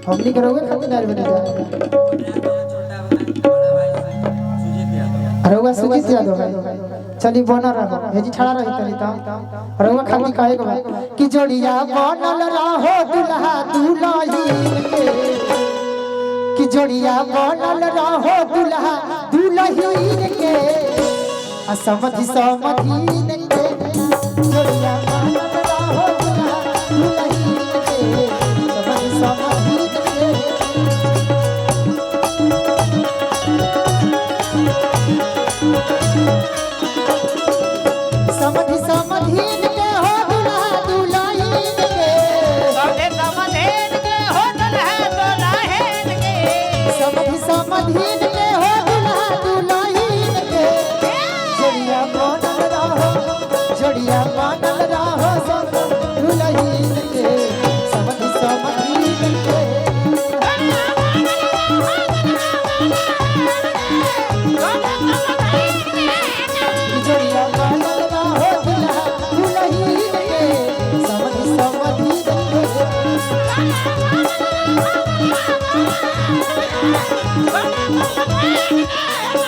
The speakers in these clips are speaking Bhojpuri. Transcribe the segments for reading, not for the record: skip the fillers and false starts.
हमनी करोगे खातिर दाल बना जा। अरे वो सुजीत यादव भाई चली बना रहो हेजी ठड़ा रही तनी ता। अरे वो खातिर काहे के भाई कि जोड़िया बनल रहो दुल्हा दुल्हन के कि जोड़िया बनल रहो दुल्हा दुल्हन के असमधि समधीन के जोड़िया बनल रहो दुल्हा दुल्हन के असमधि समधीन के समधि समधीन के हो दुल्हा दुल्हन के समधि समधीन के हो दुल्हा दुल्हन के समधि समधीन के हो दुल्हा दुल्हन के जोड़िया बनल रहो जोड़िया बनल रहो सब दुल्हन के समधि समधीन के जोड़िया बनल रहो दुल्हा दुल्हन के समधि समधीन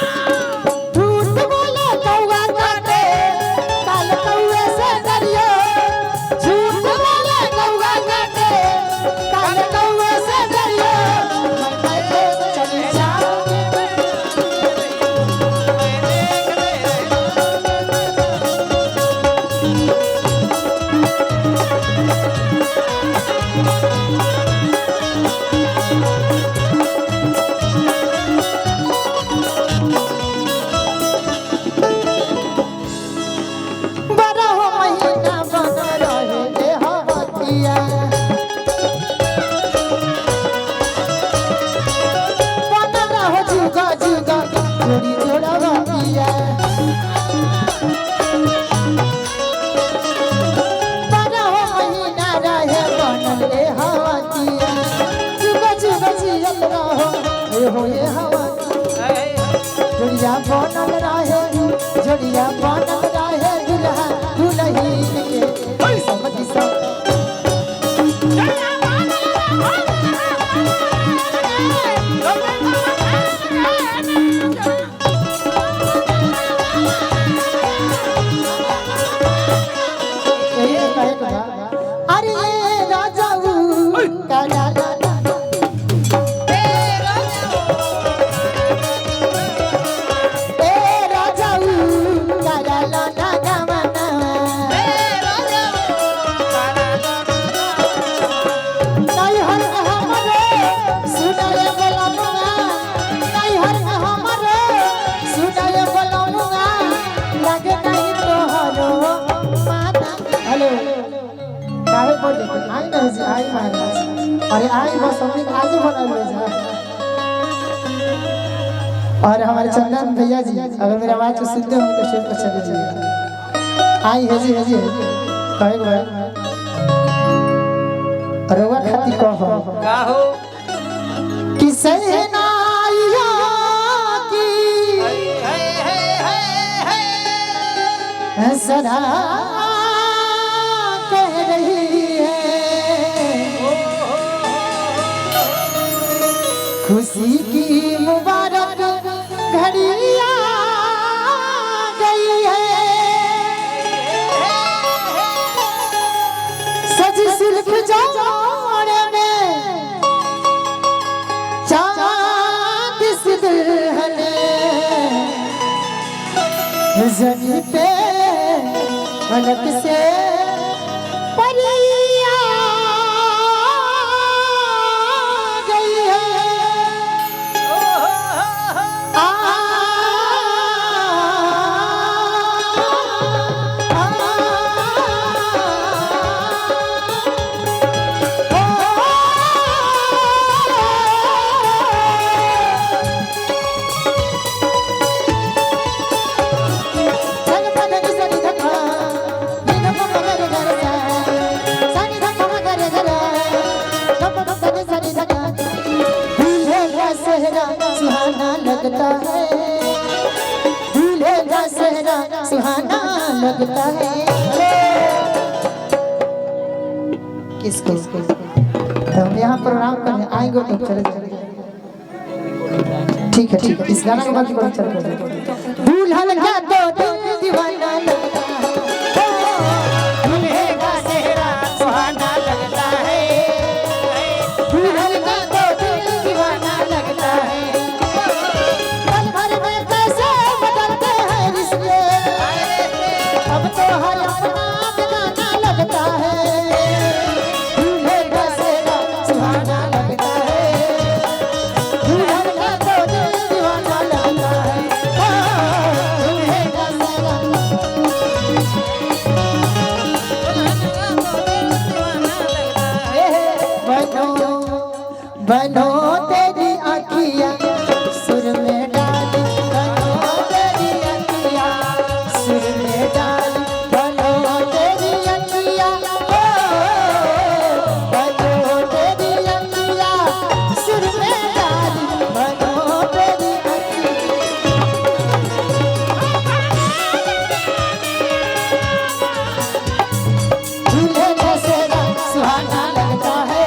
झूठ बोले कौवा काटे काल कौवे से डरियो झूठ बोले कौवा काटे काल कौवे से डरियो मैं चली जाऊंगी बड़ा हो महीना बन रहे ले हवतिया बन रहो जुगा जुगा जोड़ी जोड़ा पिया बड़ा हो महीना रहे बनल ले हवतिया जुगा जुगा जियत रहो ये हवा जोड़िया बनल रहे जोड़िया बनल रहे दुल्हा दुल्हन के समधि सब अरे राजाऊ का लाला अरे आई बस हमने आज ही बना लिया। और हमारे चंदन भैया जी अगर मेरी आवाज को सुनते होंगे तो स्टेज पर चले जाइए। आई है जी कहे भाई अरे वो खाती कहो कि सहनाइया की सदा कह रही है खुशी की मुबारक घड़ी आ गई है सज सिल्क जोड़े में चांद सी दुल्हन ज़मीं पे फलक से परियां गई है सुहाना लगता है दूल्हे का सेहरा सुहाना लगता है किसको तो हम यहाँ प्रोग्राम करने आएंगे तो चले जाएंगे। ठीक है ठीक है, इस गाना के बाद चल कर दुल्हन का तो दिल दीवाना लगता है, दूल्हे का चेहरा सुहाना लगता है, दुल्हन का तो दिल दीवाना लगता है, पल भर में कैसे बदलते हैं रिश्ते, अब तो हर अपना बेगाना लगता है, दूल्हे का चेहरा सुहाना लगता है, दुल्हन का तो दिल दीवाना लगता है, दूल्हे का चेहरा बनो तेरी आँखियाँ सुर में डाली, बनो तेरी आँखियाँ सुर में डाली, बनो तेरी आँखियाँ, बनो तेरी आँखियाँ सुर में डाली, बनो तेरी आँखियाँ, दूल्हे का चेहरा सुहाना लगता है,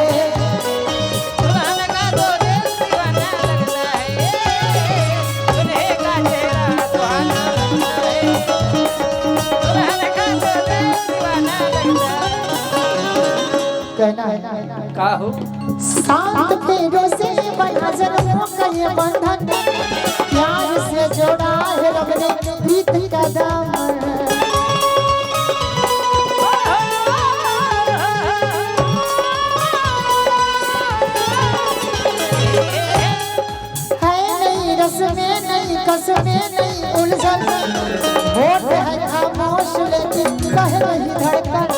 कहना है का हो सात फेरों से बंधा जन्मों का ये बंधन, प्यार से जोड़ा है रब ने प्रीत का दामन, है नहीं रस्में नहीं कसमें नहीं उलझन, होठ है खामोश लेकिन कह रही धड़कन,